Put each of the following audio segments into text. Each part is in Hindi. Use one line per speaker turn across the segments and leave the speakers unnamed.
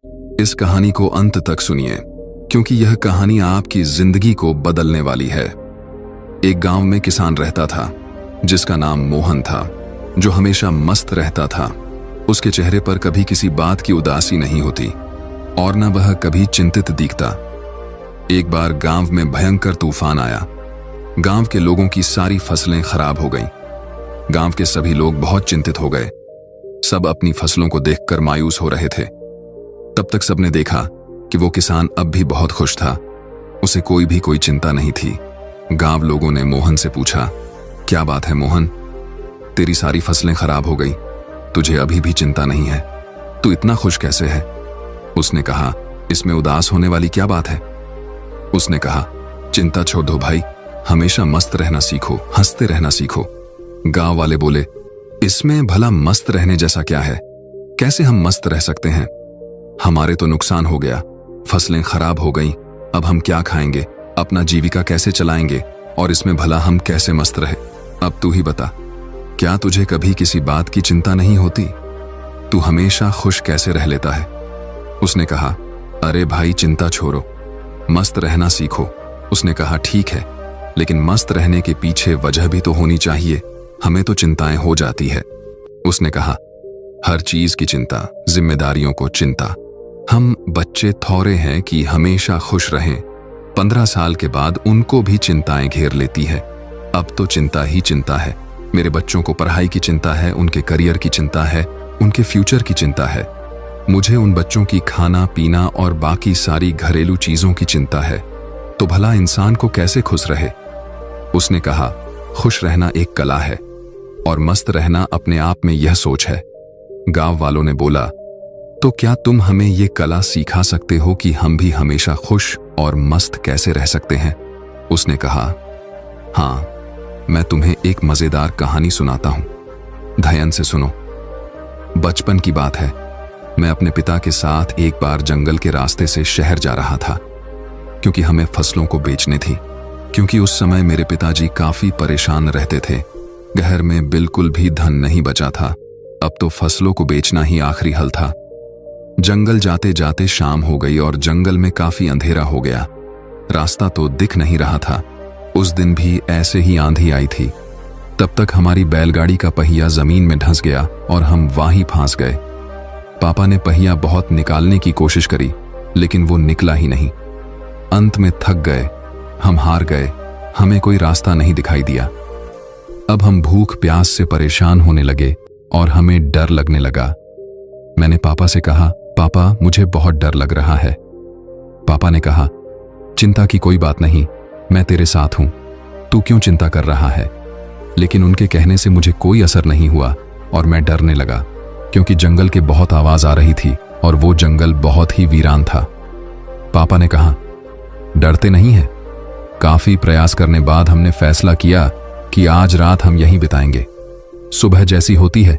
इस कहानी को अंत तक सुनिए, क्योंकि यह कहानी आपकी जिंदगी को बदलने वाली है। एक गांव में किसान रहता था जिसका नाम मोहन था, जो हमेशा मस्त रहता था। उसके चेहरे पर कभी किसी बात की उदासी नहीं होती और न वह कभी चिंतित दिखता। एक बार गांव में भयंकर तूफान आया। गांव के लोगों की सारी फसलें खराब हो गईं। गांव के सभी लोग बहुत चिंतित हो गए। सब अपनी फसलों को देखकर मायूस हो रहे थे। तब तक सबने देखा कि वो किसान अब भी बहुत खुश था। उसे कोई चिंता नहीं थी। गांव लोगों ने मोहन से पूछा, क्या बात है मोहन, तेरी सारी फसलें खराब हो गई, तुझे अभी भी चिंता नहीं है, तू इतना खुश कैसे है? उसने कहा, इसमें उदास होने वाली क्या बात है? उसने कहा, चिंता छोड़ दो भाई, हमेशा मस्त रहना सीखो, हंसते रहना सीखो। गांव वाले बोले, इसमें भला मस्त रहने जैसा क्या है? कैसे हम मस्त रह सकते हैं? हमारे तो नुकसान हो गया, फसलें खराब हो गईं, अब हम क्या खाएंगे, अपना जीविका कैसे चलाएंगे, और इसमें भला हम कैसे मस्त रहे? अब तू ही बता, क्या तुझे कभी किसी बात की चिंता नहीं होती? तू हमेशा खुश कैसे रह लेता है? उसने कहा, अरे भाई चिंता छोड़ो, मस्त रहना सीखो। उसने कहा, ठीक है, लेकिन मस्त रहने के पीछे वजह भी तो होनी चाहिए, हमें तो चिंताएं हो जाती है। उसने कहा, हर चीज की चिंता, जिम्मेदारियों को चिंता। हम बच्चे थोड़े हैं कि हमेशा खुश रहें। 15 साल के बाद उनको भी चिंताएं घेर लेती है। अब तो चिंता ही चिंता है। मेरे बच्चों को पढ़ाई की चिंता है, उनके करियर की चिंता है, उनके फ्यूचर की चिंता है। मुझे उन बच्चों की खाना पीना और बाकी सारी घरेलू चीजों की चिंता है। तो भला इंसान को कैसे खुश रहे? उसने कहा, खुश रहना एक कला है और मस्त रहना अपने आप में यह सोच है। गांव वालों ने बोला, तो क्या तुम हमें यह कला सिखा सकते हो कि हम भी हमेशा खुश और मस्त कैसे रह सकते हैं? उसने कहा, हाँ, मैं तुम्हें एक मजेदार कहानी सुनाता हूं, ध्यान से सुनो। बचपन की बात है। मैं अपने पिता के साथ एक बार जंगल के रास्ते से शहर जा रहा था, क्योंकि हमें फसलों को बेचनी थी। क्योंकि उस समय मेरे पिताजी काफी परेशान रहते थे। घर में बिल्कुल भी धन नहीं बचा था। अब तो फसलों को बेचना ही आखिरी हल था। जंगल जाते जाते शाम हो गई और जंगल में काफी अंधेरा हो गया। रास्ता तो दिख नहीं रहा था। उस दिन भी ऐसे ही आंधी आई थी। तब तक हमारी बैलगाड़ी का पहिया जमीन में धंस गया और हम वहीं फंस गए। पापा ने पहिया बहुत निकालने की कोशिश करी, लेकिन वो निकला ही नहीं। अंत में थक गए, हम हार गए, हमें कोई रास्ता नहीं दिखाई दिया। अब हम भूख प्यास से परेशान होने लगे और हमें डर लगने लगा। मैंने पापा से कहा, पापा मुझे बहुत डर लग रहा है। पापा ने कहा, चिंता की कोई बात नहीं, मैं तेरे साथ हूं, तू क्यों चिंता कर रहा है? लेकिन उनके कहने से मुझे कोई असर नहीं हुआ और मैं डरने लगा, क्योंकि जंगल के बहुत आवाज आ रही थी और वो जंगल बहुत ही वीरान था। पापा ने कहा, डरते नहीं है? काफी प्रयास करने बाद हमने फैसला किया कि आज रात हम यहीं बिताएंगे। सुबह जैसी होती है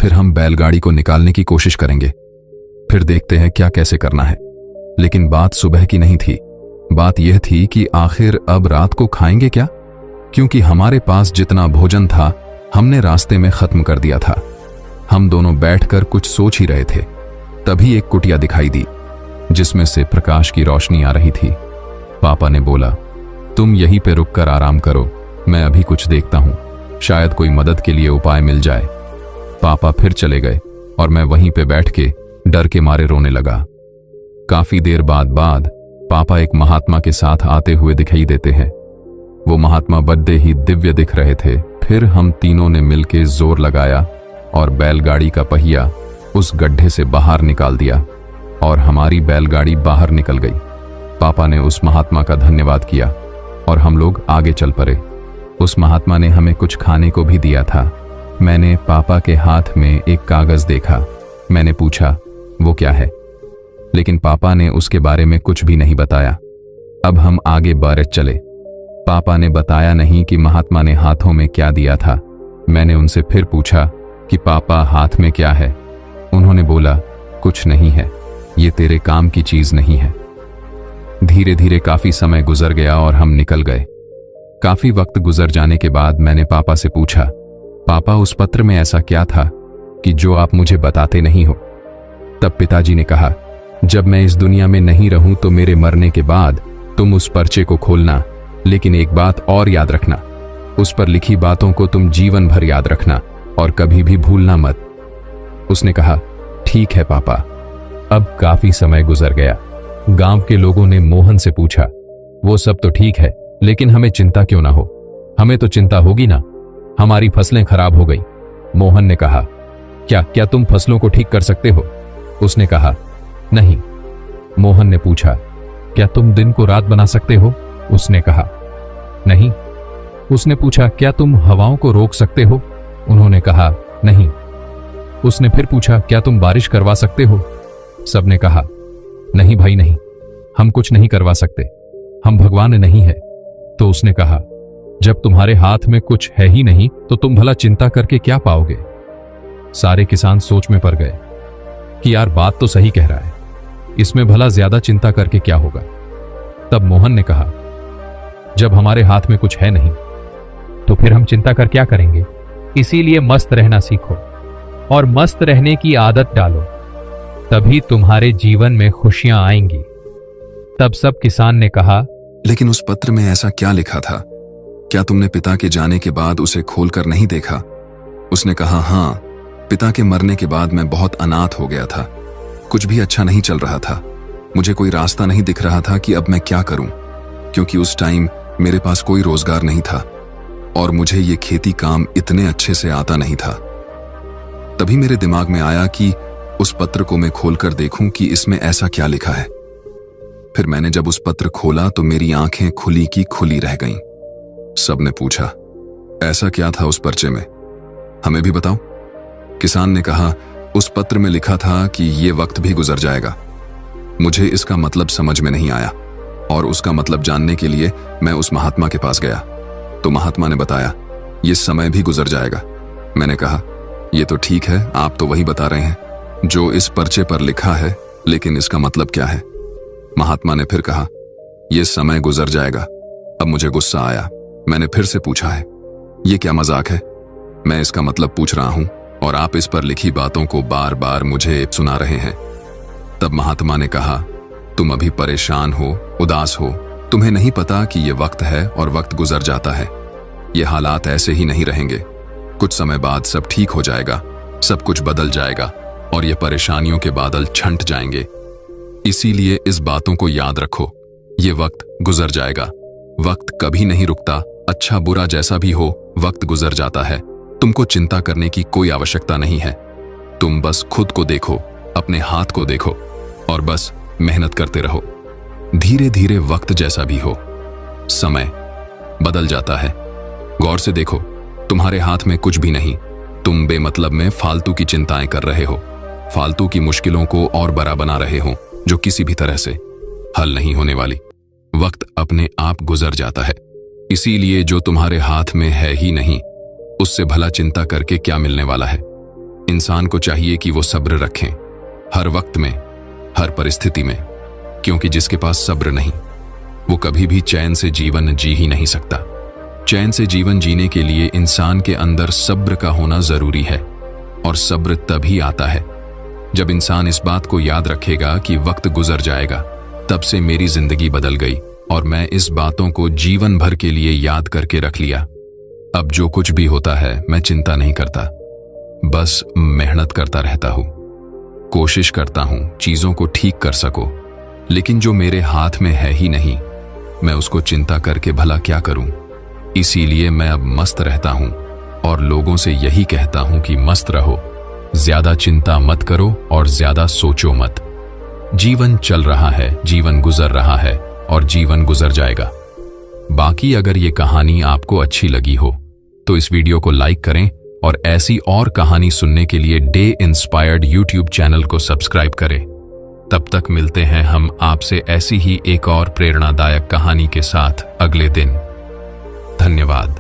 फिर हम बैलगाड़ी को निकालने की कोशिश करेंगे, फिर देखते हैं क्या कैसे करना है। लेकिन बात सुबह की नहीं थी। बात यह थी कि आखिर अब रात को खाएंगे क्या, क्योंकि हमारे पास जितना भोजन था हमने रास्ते में खत्म कर दिया था। हम दोनों बैठकर कुछ सोच ही रहे थे, तभी एक कुटिया दिखाई दी जिसमें से प्रकाश की रोशनी आ रही थी। पापा ने बोला, तुम यहीं पे रुककर आराम करो, मैं अभी कुछ देखता हूं, शायद कोई मदद के लिए उपाय मिल जाए। पापा फिर चले गए और मैं वहीं पे बैठ के डर के मारे रोने लगा। काफी देर बाद पापा एक महात्मा के साथ आते हुए दिखाई देते हैं। वो महात्मा बड़े ही दिव्य दिख रहे थे। फिर हम तीनों ने मिलकर जोर लगाया और बैलगाड़ी का पहिया उस गड्ढे से बाहर निकाल दिया और हमारी बैलगाड़ी बाहर निकल गई। पापा ने उस महात्मा का धन्यवाद किया और हम लोग आगे चल पड़े। उस महात्मा ने हमें कुछ खाने को भी दिया था। मैंने पापा के हाथ में एक कागज देखा। मैंने पूछा, वो क्या है? लेकिन पापा ने उसके बारे में कुछ भी नहीं बताया। अब हम आगे बढ़ चले। पापा ने बताया नहीं कि महात्मा ने हाथों में क्या दिया था। मैंने उनसे फिर पूछा कि पापा हाथ में क्या है? उन्होंने बोला, कुछ नहीं है, ये तेरे काम की चीज नहीं है। धीरे धीरे काफी समय गुजर गया और हम निकल गए। काफी वक्त गुजर जाने के बाद मैंने पापा से पूछा, पापा उस पत्र में ऐसा क्या था कि जो आप मुझे बताते नहीं हो? तब पिताजी ने कहा,
जब मैं इस दुनिया में नहीं रहूं तो मेरे मरने के बाद तुम उस पर्चे को खोलना, लेकिन एक बात और याद रखना, उस पर लिखी बातों को तुम जीवन भर याद रखना और कभी भी भूलना मत। उसने कहा, ठीक है पापा। अब काफी समय गुजर गया। गांव के लोगों ने मोहन से पूछा, वो सब तो ठीक है, लेकिन हमें चिंता क्यों ना हो? हमें तो चिंता होगी ना, हमारी फसलें खराब हो गई। मोहन ने कहा, क्या तुम फसलों को ठीक कर सकते हो? उसने कहा, नहीं। मोहन ने पूछा, क्या तुम दिन को रात बना सकते हो? उसने कहा, नहीं। उसने पूछा, क्या तुम हवाओं को रोक सकते हो? उन्होंने कहा, नहीं। उसने फिर पूछा, क्या तुम बारिश करवा सकते हो? सबने कहा, नहीं भाई नहीं, हम कुछ नहीं करवा सकते, हम भगवान नहीं है। तो उसने कहा, जब तुम्हारे हाथ में कुछ है ही नहीं तो तुम भला चिंता करके क्या पाओगे? सारे किसान सोच में पड़ गए कि यार बात तो सही कह रहा है, इसमें भला ज्यादा चिंता करके क्या होगा। तब मोहन ने कहा, जब हमारे हाथ में कुछ है नहीं तो फिर हम चिंता कर क्या करेंगे? इसीलिए मस्त रहना सीखो और मस्त रहने की आदत डालो, तभी तुम्हारे जीवन में खुशियां आएंगी। तब सब किसान ने कहा,
लेकिन उस पत्र में ऐसा क्या लिखा था? क्या तुमने पिता के जाने के बाद उसे खोलकर नहीं देखा? उसने कहा, हाँ, पिता के मरने के बाद मैं बहुत अनाथ हो गया था, कुछ भी अच्छा नहीं चल रहा था, मुझे कोई रास्ता नहीं दिख रहा था कि अब मैं क्या करूं, क्योंकि उस टाइम मेरे पास कोई रोजगार नहीं था और मुझे ये खेती काम इतने अच्छे से आता नहीं था। तभी मेरे दिमाग में आया कि उस पत्र को मैं खोलकर देखूं कि इसमें ऐसा क्या लिखा है। फिर मैंने जब उस पत्र खोला तो मेरी आंखें खुली की खुली रह गईं। सबने पूछा, ऐसा क्या था उस पर्चे में, हमें भी बताओ। किसान ने कहा, उस पत्र में लिखा था कि ये वक्त भी गुजर जाएगा। मुझे इसका मतलब समझ में नहीं आया और उसका मतलब जानने के लिए मैं उस महात्मा के पास गया तो महात्मा ने बताया, ये समय भी गुजर जाएगा। मैंने कहा, ये तो ठीक है, आप तो वही बता रहे हैं जो इस पर्चे पर लिखा है, लेकिन इसका मतलब क्या है? महात्मा ने फिर कहा, यह समय गुजर जाएगा। अब मुझे गुस्सा आया। मैंने फिर से पूछा है, ये क्या मजाक है? मैं इसका मतलब पूछ रहा हूं और आप इस पर लिखी बातों को बार बार मुझे सुना रहे हैं। तब महात्मा ने कहा, तुम अभी परेशान हो, उदास हो, तुम्हें नहीं पता कि यह वक्त है और वक्त गुजर जाता है। ये हालात ऐसे ही नहीं रहेंगे, कुछ समय बाद सब ठीक हो जाएगा, सब कुछ बदल जाएगा और ये परेशानियों के बादल छंट जाएंगे। इसीलिए इस बातों को याद रखो, ये वक्त गुजर जाएगा, वक्त कभी नहीं रुकता, अच्छा बुरा जैसा भी हो वक्त गुजर जाता है। तुमको चिंता करने की कोई आवश्यकता नहीं है, तुम बस खुद को देखो, अपने हाथ को देखो और बस मेहनत करते रहो। धीरे धीरे वक्त जैसा भी हो, समय बदल जाता है। गौर से देखो, तुम्हारे हाथ में कुछ भी नहीं, तुम बेमतलब में फालतू की चिंताएं कर रहे हो, फालतू की मुश्किलों को और बड़ा बना रहे हो जो किसी भी तरह से हल नहीं होने वाली। वक्त अपने आप गुजर जाता है, इसीलिए जो तुम्हारे हाथ में है ही नहीं उससे भला चिंता करके क्या मिलने वाला है। इंसान को चाहिए कि वो सब्र रखें हर वक्त में, हर परिस्थिति में, क्योंकि जिसके पास सब्र नहीं वो कभी भी चैन से जीवन जी ही नहीं सकता। चैन से जीवन जीने के लिए इंसान के अंदर सब्र का होना जरूरी है और सब्र तभी आता है जब इंसान इस बात को याद रखेगा कि वक्त गुजर जाएगा। तब से मेरी जिंदगी बदल गई और मैं इस बातों को जीवन भर के लिए याद करके रख लिया। अब जो कुछ भी होता है मैं चिंता नहीं करता, बस मेहनत करता रहता हूं, कोशिश करता हूं चीजों को ठीक कर सको। लेकिन जो मेरे हाथ में है ही नहीं मैं उसको चिंता करके भला क्या करूं। इसीलिए मैं अब मस्त रहता हूं और लोगों से यही कहता हूं कि मस्त रहो, ज्यादा चिंता मत करो और ज्यादा सोचो मत। जीवन चल रहा है, जीवन गुजर रहा है और जीवन गुजर जाएगा। बाकी अगर ये कहानी आपको अच्छी लगी हो तो इस वीडियो को लाइक करें और ऐसी और कहानी सुनने के लिए डे इंस्पायर्ड यूट्यूब चैनल को सब्सक्राइब करें। तब तक मिलते हैं हम आपसे ऐसी ही एक और प्रेरणादायक कहानी के साथ अगले दिन। धन्यवाद।